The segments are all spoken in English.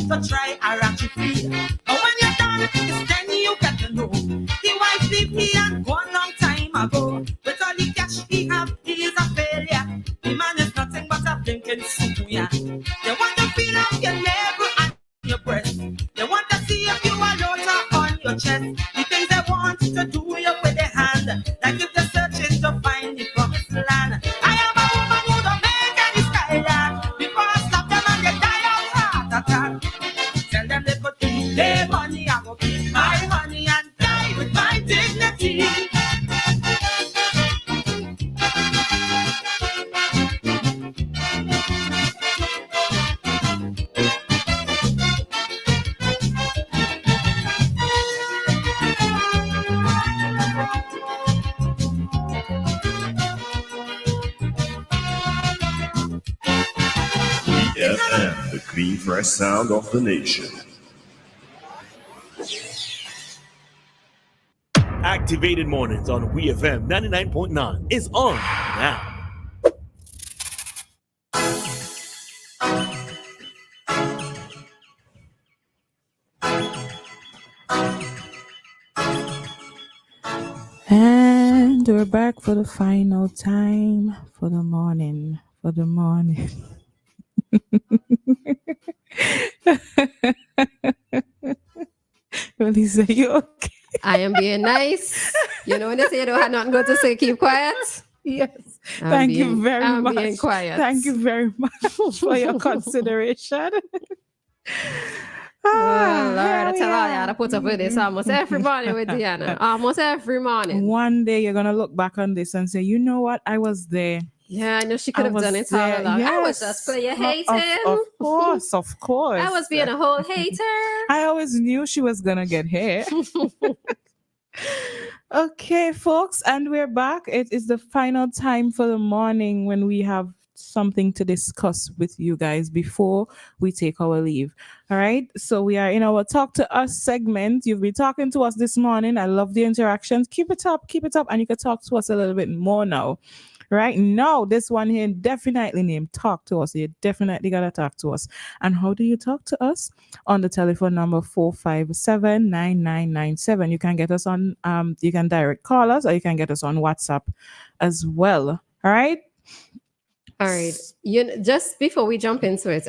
to try a ratchet free. But when you're done, it's then you get to know. The wife leave he had gone long time ago. With all the cash he have, he is a failure. The man is nothing but a blinking soup, yeah. They want to feel up your navel and your breast. They want to see if you are loader on your chest. The things they want to do you with their hand. Like if they're searching to find the promised land. I am a woman who don't make any style, yeah. Before I slap them and they die of heart attack. Tell them they could keep their money, I will keep my money and die with my dignity. WEFM, the clean, fresh sound of the nation. Activated Mornings on WEFM 99.9 is on now. And we're back for the final time for the morning. Roleza, you okay? I am being nice. You know when they say you don't have nothing good to say, keep quiet. Yes. Thank you very much. I'm being quiet. Thank you very much for your consideration. Lord, I tell all y'all to put up with this almost every morning with Dianna. Almost every morning. One day you're gonna look back on this and say, you know what? I was there. Yeah, I know she could have done it all along. Yes. I was just playing hating. Of course. I was being a whole hater. I always knew she was gonna get here. Okay, folks, and we're back. It is the final time for the morning when we have something to discuss with you guys before we take our leave. All right, so we are in our Talk to Us segment. You've been talking to us this morning. I love the interactions. Keep it up, and you can talk to us a little bit more now. Right now, this one here definitely named Talk to Us. You definitely gotta talk to us. And how do you talk to us? On the telephone number 457-9997. You can get us on you can direct call us, or you can get us on WhatsApp as well. All right. All right. Just before we jump into it,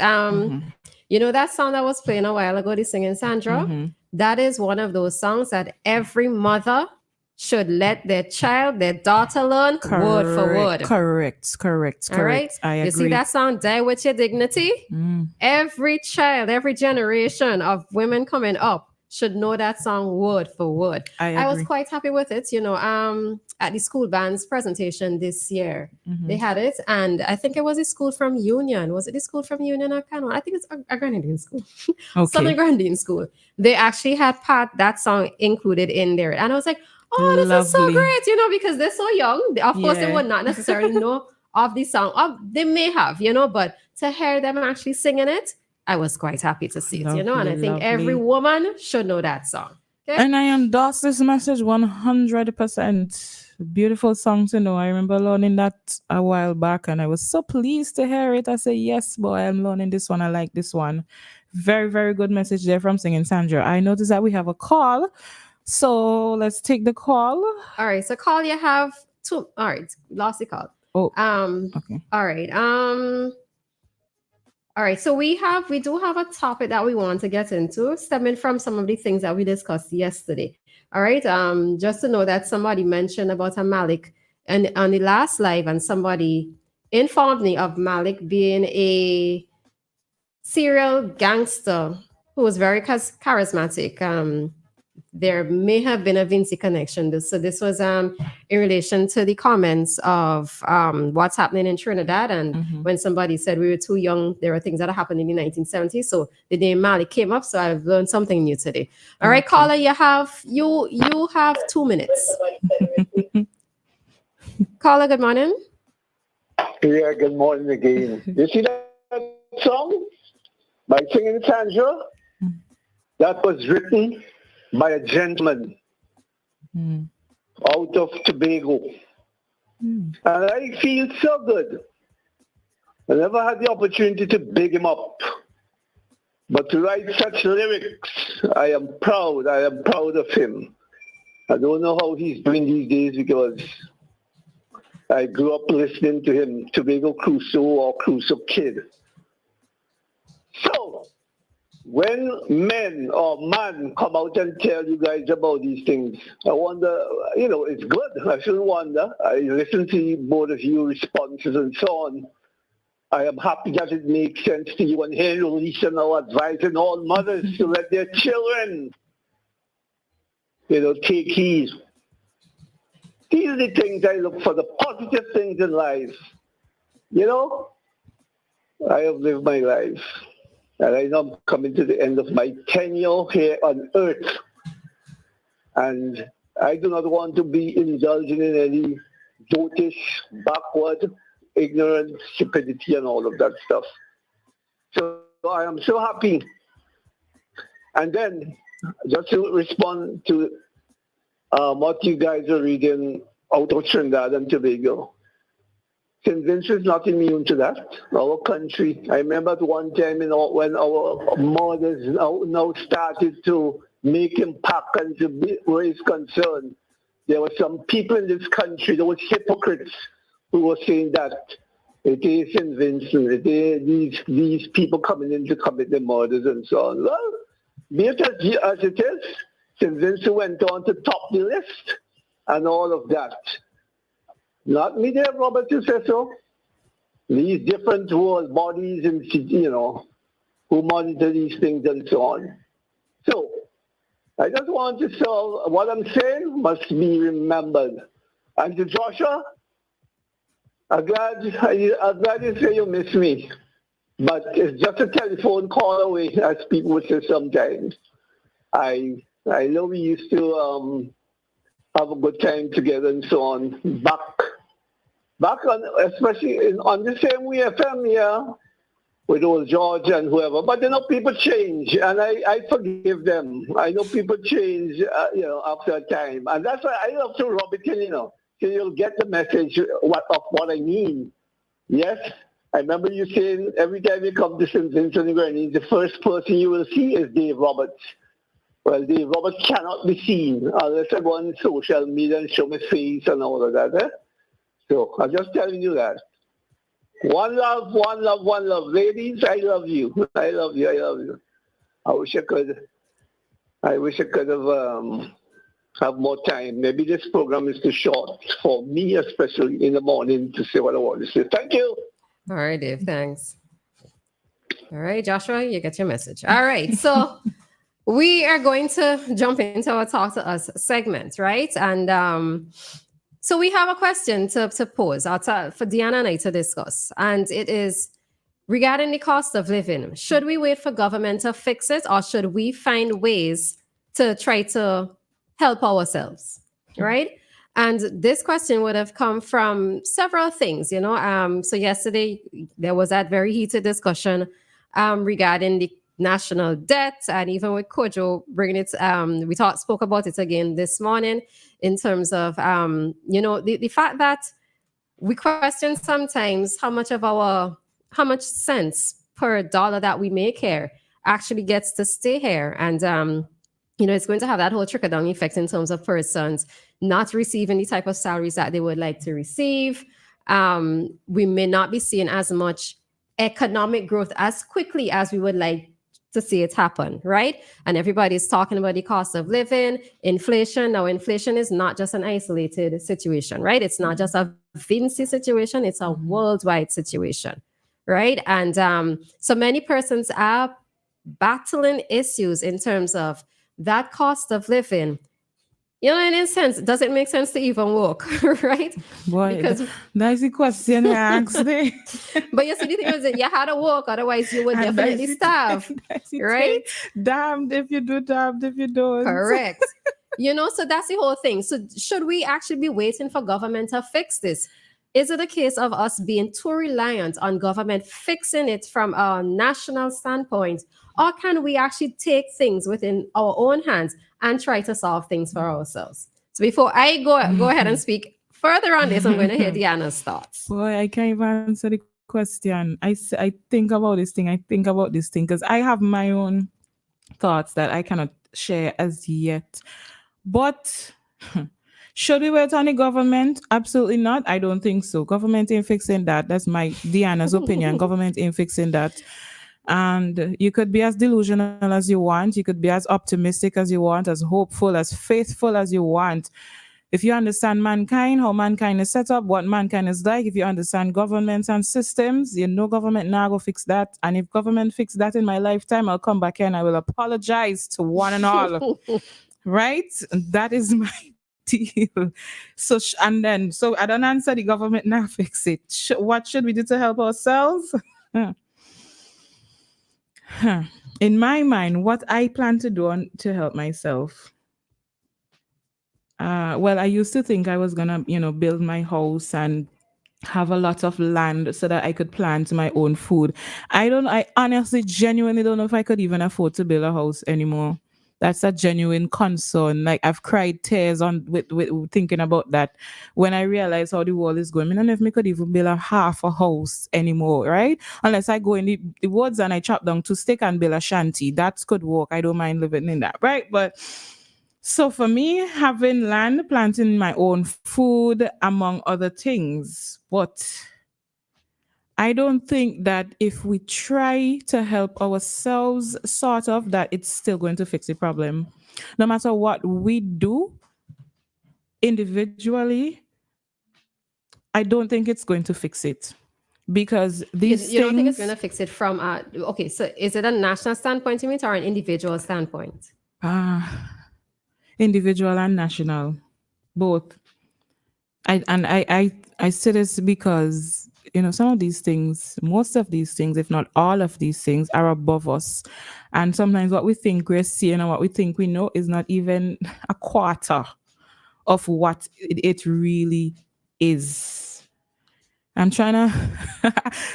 you know that song that was playing a while ago, the singing Sandra? That is one of those songs that every mother should let their daughter learn word for word. Correct. All right. I agree. You see that song, Die With Your Dignity? Every child, every generation of women coming up should know that song word for word. I was quite happy with it. You know, at the school band's presentation this year, they had it. And I think it was a school from Union. Was it the school from Union or Cain? I think it's a Grenadine school. Southern Grenadine school. They actually had that song included in there. And I was like, oh, this is so great, you know, because they're so young. Of course, they would not necessarily know of the song. They may have, you know, but to hear them actually singing it, I was quite happy to see it, you know, and I think every woman should know that song. Okay? And I endorse this message 100%. Beautiful song to know. I remember learning that a while back, and I was so pleased to hear it. I said, yes, boy, I'm learning this one. I like this one. Very, very good message there from Singing Sandra. I noticed that we have a call. So let's take the call. All right. So call you have two. All right. Lost the call. Oh. Okay. All right. All right. So we do have a topic that we want to get into, stemming from some of the things that we discussed yesterday. All right. Just to know that somebody mentioned about a Malik and on the last live, and somebody informed me of Malik being a serial gangster who was very charismatic. There may have been a Vinci connection. So this was in relation to the comments of what's happening in Trinidad. And when somebody said we were too young, there were things that happened in the 1970s. So the name Malik came up. So I've learned something new today. All right, caller, you have 2 minutes. Caller, good morning. Yeah, good morning again. You see that song by Singing Sandra? That was written by a gentleman out of Tobago. And I feel so good. I never had the opportunity to big him up. But to write such lyrics, I am proud. I am proud of him. I don't know how he's doing these days because I grew up listening to him, Tobago Crusoe or Crusoe Kid. So, when men or man come out and tell you guys about these things, I wonder, it's good. I shouldn't wonder. I listen to both of you responses and so on. I am happy that it makes sense to you and hear Roleza now advising all mothers to let their children, take heed. These are the things I look for, the positive things in life. I have lived my life. And I know I'm coming to the end of my tenure here on earth. And I do not want to be indulging in any dotish, backward, ignorant, stupidity, and all of that stuff. So I am so happy. And then, just to respond to what you guys are reading out of Trinidad and Tobago, St. Vincent is not immune to that. Our country, I remember at one time when our mothers now started to make impact and to raise concern, there were some people in this country, those hypocrites, who were saying that it is St. Vincent, it is these people coming in to commit the murders and so on. Well, be it as it is, St. Vincent went on to top the list and all of that. Not me there, Robert, to say so. These different world bodies and, who monitor these things and so on. So, I just want to say what I'm saying must be remembered. And to Joshua, I'm glad you say you miss me. But it's just a telephone call away, as people would say sometimes. I know we used to have a good time together and so on. Back on, especially on the same WEFM here with old George and whoever. But people change, and I forgive them. I know people change, after a time, and that's why I love to rub it in, so you'll get the message of what I mean. Yes, I remember you saying every time you come to St. Vincent and Grenadines, the first person you will see is Dave Roberts. Well, Dave Roberts cannot be seen unless I go on social media and show my face and all of that. So I'm just telling you that. One love, one love, one love. Ladies, I love you. I love you. I love you. I wish I could have more time. Maybe this program is too short for me, especially in the morning, to say what I want to say. Thank you. All right, Dave. Thanks. All right, Joshua, you get your message. All right. So we are going to jump into our Talk to Us segment, right? And so we have a question to pose for Dianna and I to discuss. And it is regarding the cost of living. Should we wait for government to fix it, or should we find ways to try to help ourselves, right? And this question would have come from several things, So yesterday there was that very heated discussion regarding the national debt, and even with Kojo bringing it, we spoke about it again this morning in terms of, the fact that we question sometimes how much cents per dollar that we make here actually gets to stay here. And, it's going to have that whole trickle-down effect in terms of persons not receiving the type of salaries that they would like to receive. We may not be seeing as much economic growth as quickly as we would like to see it happen, right? And everybody's talking about the cost of living, inflation. Now, inflation is not just an isolated situation, right? It's not just a Vinci situation, it's a worldwide situation, right? And so many persons are battling issues in terms of that cost of living. In a sense, does it make sense to even work, right? Boy, because that's the question I asked there. But you see, the thing is that you had to work, otherwise you would definitely starve, right? Damned if you do, damned if you don't. Correct. So that's the whole thing. So should we actually be waiting for government to fix this? Is it a case of us being too reliant on government fixing it from a national standpoint? Or can we actually take things within our own hands and try to solve things for ourselves? So before I go ahead and speak further on this, I'm going to hear Dianna's thoughts. Boy, I can't even answer the question. I think about this thing. Because I have my own thoughts that I cannot share as yet. But should we wait on the government? Absolutely not. I don't think so. Government ain't fixing that. That's my Dianna's opinion. Government ain't fixing that. And you could be as delusional as you want. You could be as optimistic as you want, as hopeful, as faithful as you want. If you understand mankind, how mankind is set up, what mankind is like, if you understand governments and systems, you know government now go fix that. And if government fix that in my lifetime, I'll come back here and I will apologize to one and all. Right? That is my deal. So I don't answer the government now fix it. What should we do to help ourselves? In my mind, what I plan to do to help myself. Well, I used to think I was gonna, build my house and have a lot of land so that I could plant my own food. I honestly, genuinely don't know if I could even afford to build a house anymore. That's a genuine concern. Like I've cried tears with thinking about that when I realized how the world is going. I don't know if I could even build a half a house anymore, right? Unless I go in the woods and I chop down 2 sticks and build a shanty. That could work. I don't mind living in that, right? But so for me, having land, planting my own food, among other things, but I don't think that if we try to help ourselves, sort of, that it's still going to fix the problem. No matter what we do individually, I don't think it's going to fix it. Because these you don't think it's going to fix it from okay, so is it a national standpoint you mean or an individual standpoint? Individual and national, both. I say this because some of these things, most of these things, if not all of these things, are above us, and sometimes what we think we're seeing and what we think we know is not even a quarter of what it really is. I'm trying to.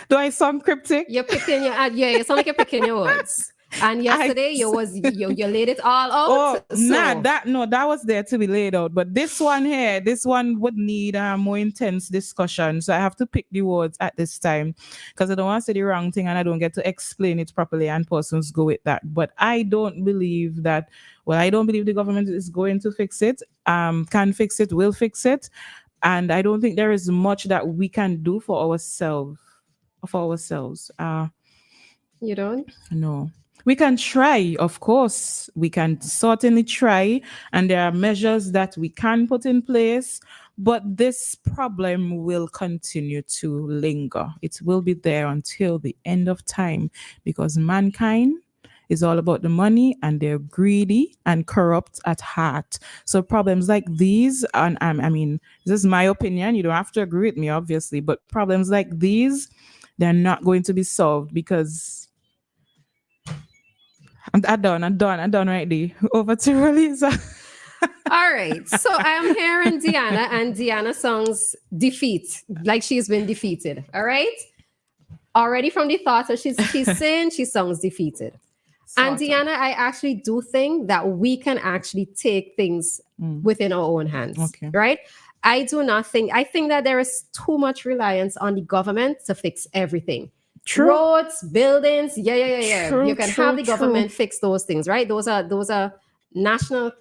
Do I sound cryptic? You're picking your you sound like you're picking your words. And yesterday you laid it all out. That was there to be laid out. But this one would need a more intense discussion. So I have to pick the words at this time because I don't want to say the wrong thing and I don't get to explain it properly and persons go with that. But I don't believe that. Well, I don't believe the government is going to fix it. Can fix it, will fix it, and I don't think there is much that we can do for ourselves. You don't? No. We can try, of course. We can certainly try, and there are measures that we can put in place, but this problem will continue to linger. It will be there until the end of time because mankind is all about the money and they're greedy and corrupt at heart. So problems like these, and I mean, this is my opinion. You don't have to agree with me, obviously, but problems like these, they're not going to be solved because I'm done right there. Over to Roleza. All right. So I'm hearing Dianna, and Dianna songs defeat, like she's been defeated. All right. Already from the thought that she's saying she songs defeated. And Dianna, I actually do think that we can actually take things within our own hands. Okay. Right. I think that there is too much reliance on the government to fix everything. True. Roads, buildings, yeah. True, you can have the government fix those things, right? Those are national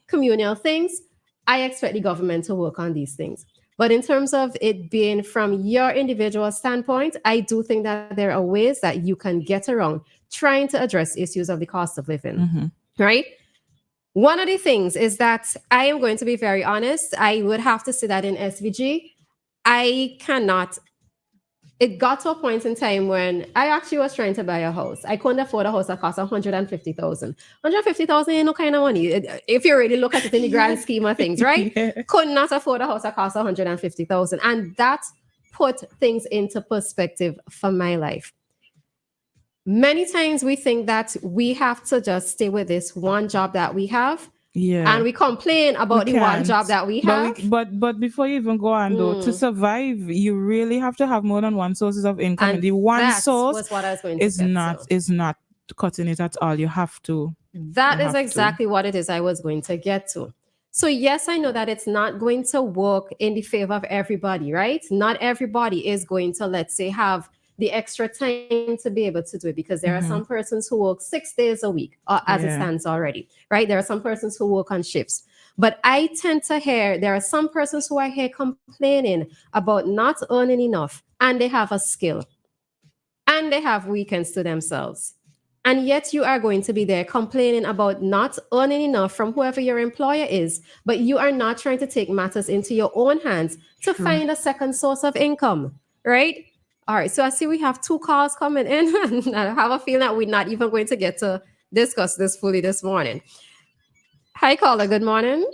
communal things. I expect the government to work on these things. But in terms of it being from your individual standpoint, I do think that there are ways that you can get around trying to address issues of the cost of living, right? One of the things is that I am going to be very honest. I would have to say that in SVG, I cannot. It got to a point in time when I actually was trying to buy a house. I couldn't afford a house that cost $150,000. $150,000 ain't no kind of money. If you really look at it in the grand scheme of things, right? Yeah. Could not afford a house that cost $150,000. And that put things into perspective for my life. Many times we think that we have to just stay with this one job that we have. Yeah. And we complain about the one job that we have. But before you even go on though, to survive, you really have to have more than one sources of income. And the one source was what I was going to is not cutting it at all. You have to. That is exactly what it is I was going to get to. So yes, I know that it's not going to work in the favor of everybody, right? Not everybody is going to, let's say, have the extra time to be able to do it, because there are some persons who work 6 days a week, as it stands already, right? There are some persons who work on shifts. But I tend to hear there are some persons who are here complaining about not earning enough, and they have a skill and they have weekends to themselves. And yet you are going to be there complaining about not earning enough from whoever your employer is, but you are not trying to take matters into your own hands to find a second source of income, right? All right, so I see we have 2 calls coming in, and I have a feeling that we're not even going to get to discuss this fully this morning. Hi, caller, good morning.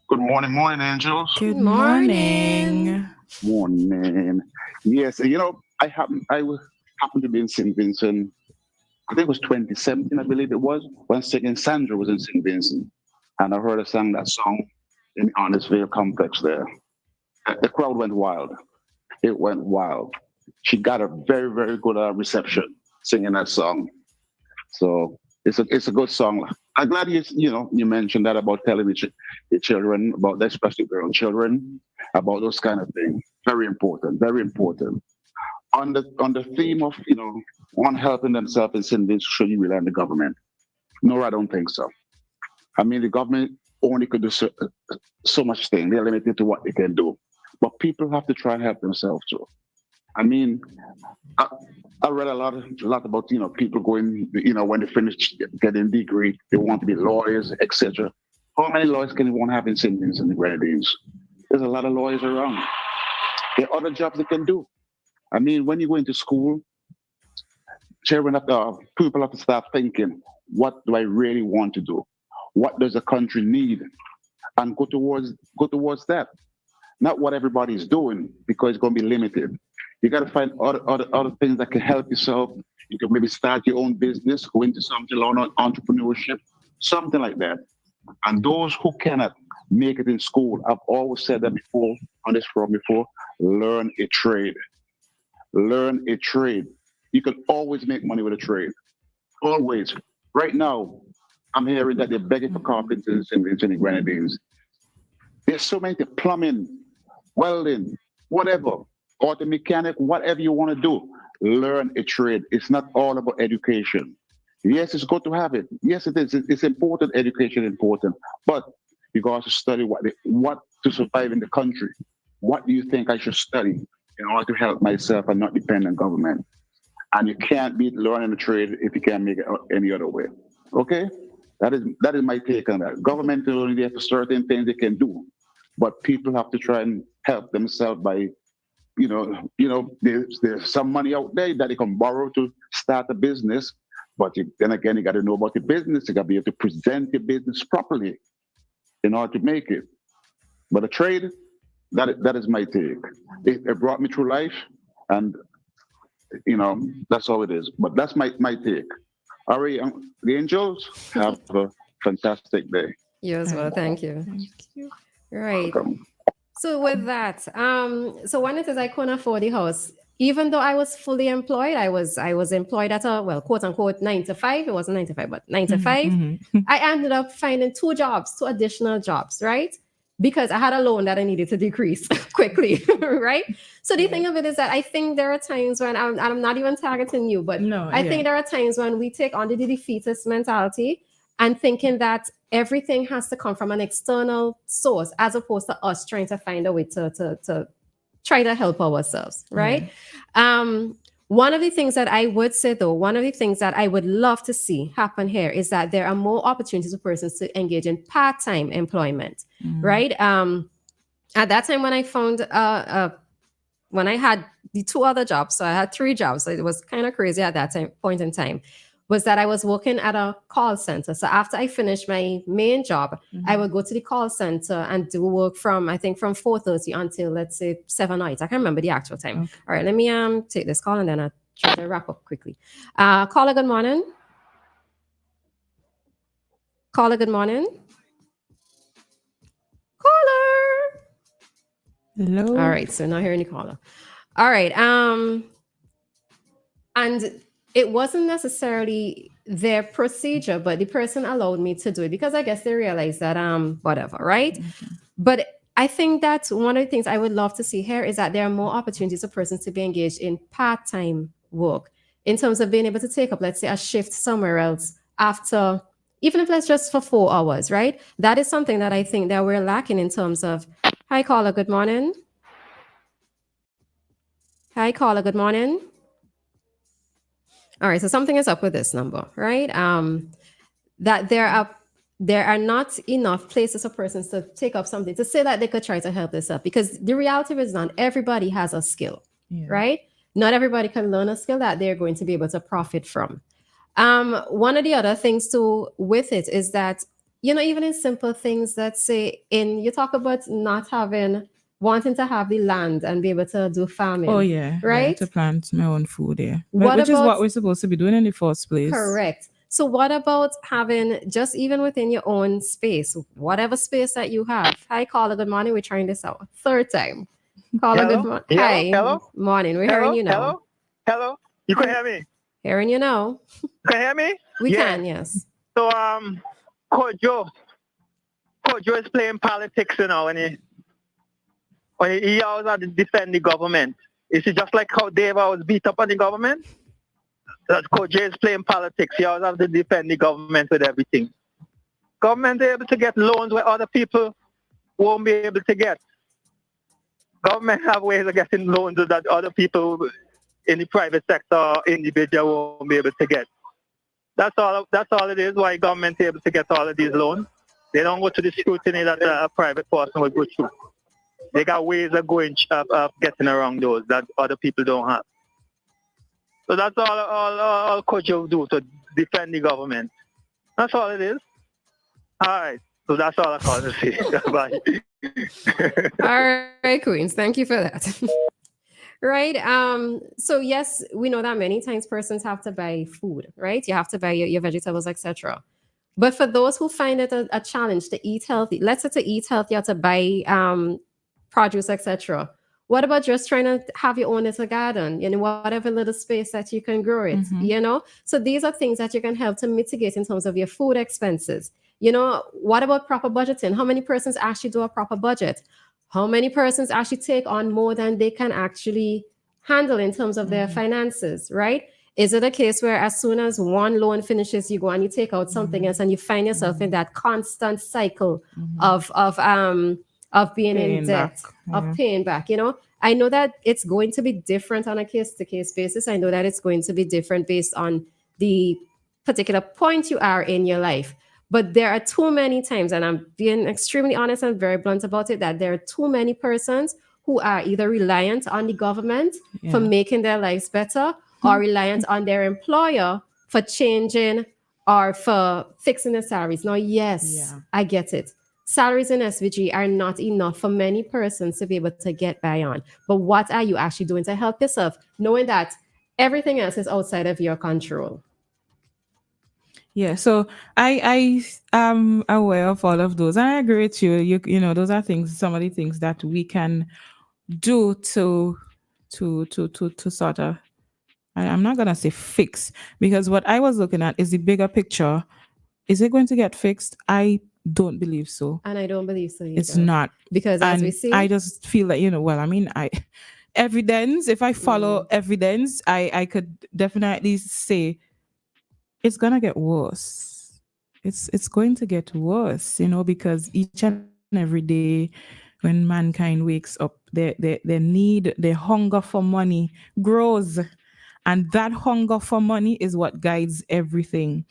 Good morning, angels. Good morning. Morning. Yes, I happened to be in St. Vincent. I think it was 2017, I believe it was, when singing Sandra was in St. Vincent. And I heard her sing that song in the Honnestville complex there. The crowd went wild. It went wild. She got a very, very good reception singing that song. So it's a good song. I'm glad you mentioned that about telling the children, about especially girl children, about those kind of things. Very important, very important. On the theme of one helping themselves in St. Vincent, should you rely on the government? No, I don't think so. I mean, the government only could do so much thing. They're limited to what they can do. But people have to try and help themselves too. I mean, I read a lot about people going when they finish getting degree, they want to be lawyers, etc. How many lawyers can one have in St. Vincent and the Grenadines? There's a lot of lawyers around. There are other jobs they can do. I mean, when you go into school, people have to start thinking, what do I really want to do? What does the country need? And go towards that. Not what everybody's doing, because it's going to be limited. You got to find other things that can help yourself. You can maybe start your own business, go into something like entrepreneurship, something like that. And those who cannot make it in school, I've always said that before on this forum before, learn a trade. Learn a trade. You can always make money with a trade. Always. Right now, I'm hearing that they're begging for carpenters in the Grenadines. There's so many plumbing, welding, whatever, auto mechanic, whatever you want to do. Learn a trade. It's not all about education. Yes, it's good to have it. Yes, it is. It's important. Education is important. But you got to study what to survive in the country. What do you think I should study in order to help myself and not depend on government? And you can't be learning a trade if you can't make it any other way. Okay? That is my take on that. Government is only there for certain things they can do, but people have to try and help themselves by, there's some money out there that they can borrow to start a business. But then again, you got to know about the business. You got to be able to present your business properly in order to make it. But a trade, that is my take. It brought me through life, and that's all it is. But that's my take. All right, the angels, have a fantastic day. You as well. Thank you. Thank you. Right. Welcome. So with that, so when it is I couldn't afford the house, even though I was fully employed, I was employed at a, quote unquote, 9 to 5. It wasn't 9 to 5, but 9 to 5. I ended up finding 2 additional jobs, right? Because I had a loan that I needed to decrease quickly, right? So the thing of it is that I think there are times when I'm not even targeting you, but I think there are times when we take on the defeatist mentality and thinking that everything has to come from an external source, as opposed to us trying to find a way to try to help ourselves, right? One of the things that I would say, though, one of the things that I would love to see happen here is that there are more opportunities for persons to engage in part-time employment, right? At that time when I found, when I had the 2 other jobs, so I had 3 jobs, so it was kind of crazy at that point in time, was that I was working at a call center. So after I finished my main job, I would go to the call center and do work from 4:30 until, let's say, 7 or 8. I can't remember the actual time. Okay. All right, let me take this call and then I'll try to wrap up quickly. Caller, good morning. Caller, good morning. Caller. Hello. All right, so not hearing the caller. All right. And it wasn't necessarily their procedure, but the person allowed me to do it because I guess they realized that whatever, right? But I think that one of the things I would love to see here is that there are more opportunities for persons to be engaged in part-time work in terms of being able to take up, let's say, a shift somewhere else after, even if it's just for 4 hours, right? That is something that I think that we're lacking in terms of, hi, caller, good morning. Hi, caller, good morning. All right, so something is up with this number, right? That there are not enough places for persons to take up something to say that they could try to help this up, because the reality is not everybody has a skill, right? Not everybody can learn a skill that they're going to be able to profit from. One of the other things too with it is that, even in simple things that say you talk about not wanting to have the land and be able to do farming. Oh yeah, right? to plant my own food, yeah. What Which is about- what we're supposed to be doing in the first place. Correct. So what about having just even within your own space, whatever space that you have? Hi, caller, good morning. We're trying this out. Third time. Caller, Hello? good morning. Hello? Hi. Hello? Morning. We're hearing you now. Hello? You can hear me? Hearing you now. Can you hear me? We Yeah. can, yes. So, Kojo is playing politics, when he always had to defend the government. Is it just like how Dave was beat up on the government? That Kojo is playing politics. He always have to defend the government with everything. Government is able to get loans where other people won't be able to get. Government have ways of getting loans that other people in the private sector or individual won't be able to get. That's all it is, why government is able to get all of these loans. They don't go to the scrutiny that a private person would go through. They got ways of getting around those that other people don't have. So that's all Kojo do, to defend the government. That's all it is. All right. So that's all I call to say. Bye. All right, Queens. Thank you for that. Right. So yes, we know that many times persons have to buy food, right? You have to buy your vegetables, etc. But for those who find it a challenge to eat healthy, let's say to eat healthy or to buy produce, etc. What about just trying to have your own little garden, whatever little space that you can grow it, So these are things that you can help to mitigate in terms of your food expenses. What about proper budgeting? How many persons actually do a proper budget? How many persons actually take on more than they can actually handle in terms of their finances, right? Is it a case where as soon as one loan finishes, you go and you take out something else and you find yourself in that constant cycle of being Paying in debt, back, of paying back, I know that it's going to be different on a case-to-case basis. I know that it's going to be different based on the particular point you are in your life. But there are too many times, and I'm being extremely honest and very blunt about it, that there are too many persons who are either reliant on the government for making their lives better or reliant on their employer for changing or for fixing their salaries. Now, yes, I get it. Salaries in SVG are not enough for many persons to be able to get by on. But what are you actually doing to help yourself, knowing that everything else is outside of your control? Yeah, so I am aware of all of those, and I agree with you. Those are some of the things that we can do to sort of. I'm not gonna say fix, because what I was looking at is the bigger picture. Is it going to get fixed? I don't believe so. And I don't believe so either. It's not. Because as we see, I just feel that, evidence, if I follow evidence, I could definitely say it's gonna get worse. It's going to get worse, because each and every day when mankind wakes up, their need, their hunger for money grows. And that hunger for money is what guides everything.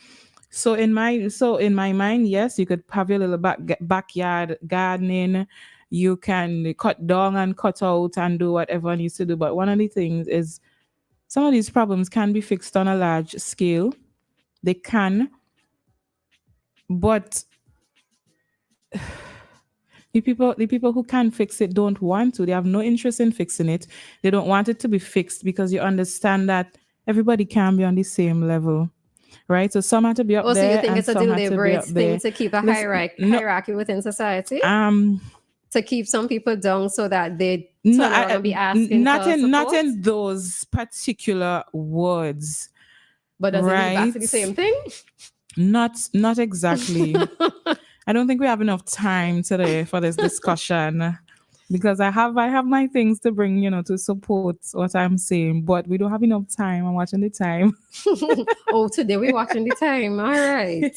So in my mind, yes, you could have your little backyard gardening. You can cut down and cut out and do whatever needs to do. But one of the things is some of these problems can be fixed on a large scale. They can. But the people who can fix it don't want to. They have no interest in fixing it. They don't want it to be fixed because you understand that everybody can be on the same level. Right, so some have to be up there. So you think and it's a some have to be deliberate up thing there. to keep a Listen, hierarchy within society? To keep some people down so that they turn around and be asking not for in support? not in those particular words. But does it lead back to the right? same thing? Not exactly. I don't think we have enough time today for this discussion because I have my things to bring, to support what I'm saying, but we don't have enough time. I'm watching the time. Oh, today we're watching the time. All right.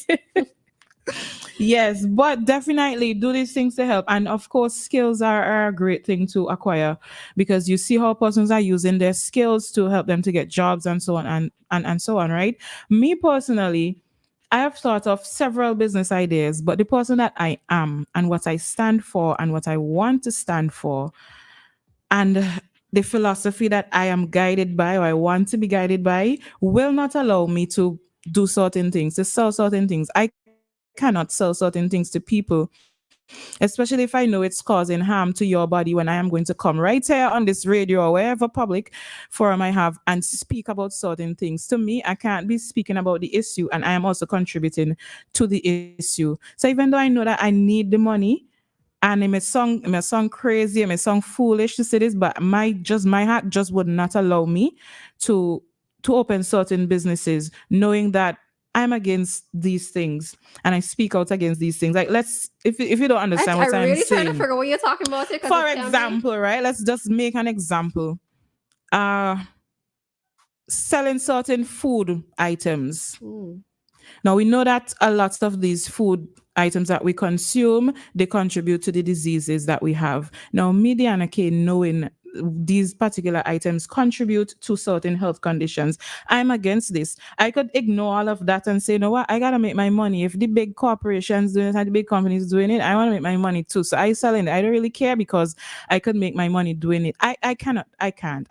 Yes, but definitely do these things to help. And of course, skills are a great thing to acquire because you see how persons are using their skills to help them to get jobs and so on and so on, right? Me personally, I have thought of several business ideas, but the person that I am and what I stand for and what I want to stand for and the philosophy that I am guided by or I want to be guided by will not allow me to do certain things, to sell certain things. I cannot sell certain things to people, especially if I know it's causing harm to your body when I am going to come right here on this radio or wherever public forum I have and speak about certain things. To me, I can't be speaking about the issue and I am also contributing to the issue. So even though I know that I need the money, and it may sound crazy, it may sound foolish to say this, but my heart just would not allow me to open certain businesses, knowing that I'm against these things and I speak out against these things. Like if you don't understand what I'm really saying. trying to figure out what you're talking about. For example, right? Let's just make an example. Selling certain food items. Now we know that a lot of these food items that we consume, they contribute to the diseases that we have. Now, me, Dianna, Cain, knowing these particular items contribute to certain health conditions, I'm against this. I could ignore all of that and say, you know what, I gotta make my money. If the big corporations doing it and the big companies doing it, I want to make my money too. So I sell it. I don't really care because I could make my money doing it. I can't.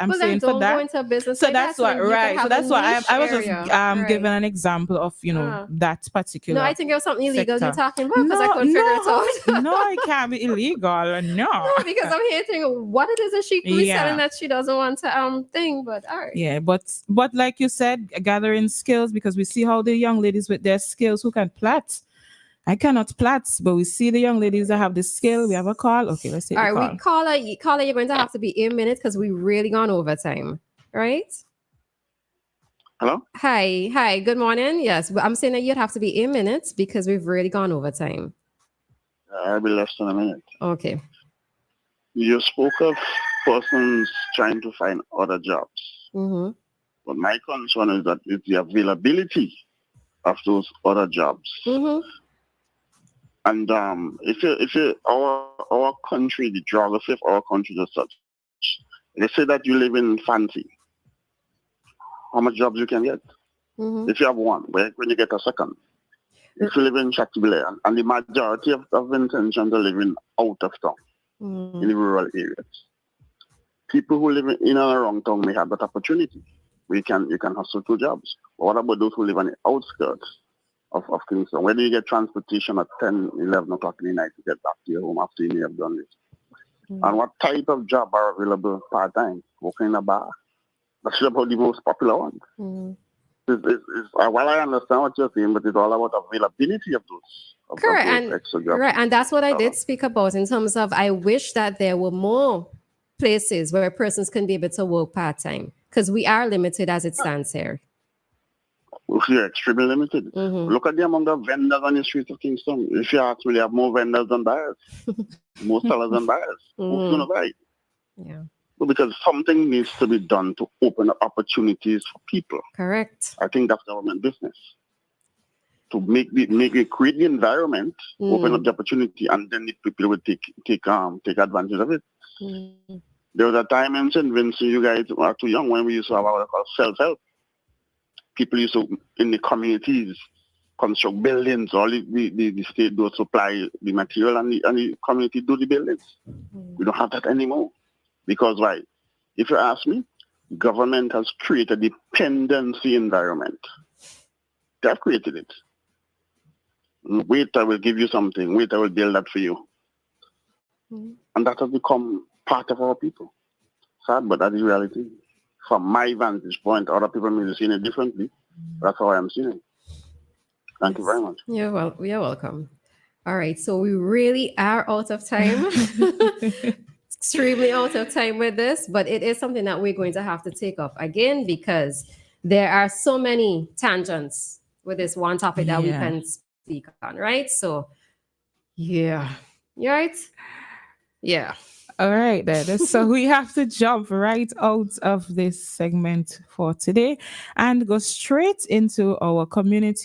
I'm well, saying for that. Go into a business So like that's that, what, right. So that's why I was area. just giving an example of, that particular. No, I think it was something illegal sector. you're talking about because I couldn't figure it out. No, it can't be illegal. No. No, because I'm here thinking what it is that she could be selling that she doesn't want to thing, but all right. Yeah, but like you said, gathering skills because we see how the young ladies with their skills who can plait. I cannot plait, but we see the young ladies that have the skill. We have a call. Okay, let's take the call. All right, we caller, you're going to have to be in minutes because we really gone over time. Right? Hello? Hi, good morning. Yes, I'm saying that you'd have to be in minutes because we've really gone over time. I'll be less than a minute. Okay. You spoke of persons trying to find other jobs. Mm-hmm. But my concern is that it's the availability of those other jobs. Mm-hmm. And if our country, the geography of our country is such, they say that you live in Fancy. How much jobs you can get? Mm-hmm. If you have one, when you get a second. If you live in Chateaubriand, and the majority of intentions are living out of town, in the rural areas. People who live in and around town may have that opportunity. You can hustle 2 jobs. But what about those who live on the outskirts of Kingston? Where do you get transportation at 10, 11 o'clock in the night to get back to your home after you may have done this? And what type of job are available part-time? Working in a bar? That's about the most popular one. While I understand what you're saying, but it's all about availability of those. Correct. Of those extra jobs. Right. And that's what I did speak about in terms of I wish that there were more places where persons can be able to work part-time because we are limited as it stands here. We're extremely limited. Look at the amount of vendors on the streets of Kingston. If you ask me, they have more vendors than buyers. More sellers than buyers. Who's going to buy? Yeah. Because something needs to be done to open up opportunities for people. Correct. I think that's government business. To create the environment, open up the opportunity, and then the people will take advantage of it. There was a time in St. Vincent, you guys are too young, when we used to have what we call self-help. People used to, in the communities, construct buildings. All the state do supply the material, and the community do the buildings. We don't have that anymore. Because why? If you ask me, government has created a dependency environment. They have created it. Wait, I will give you something. Wait, I will build that for you. And that has become part of our people. Sad, but that is reality. From my vantage point, other people may be seeing it differently. That's how I am seeing it. Thank you very much. You're welcome. All right, so we really are out of time. Extremely out of time with this, but it is something that we're going to have to take up again because there are so many tangents with this one topic that we can speak on, right? So Yeah. You right? Yeah. All right, then. So we have to jump right out of this segment for today and go straight into our community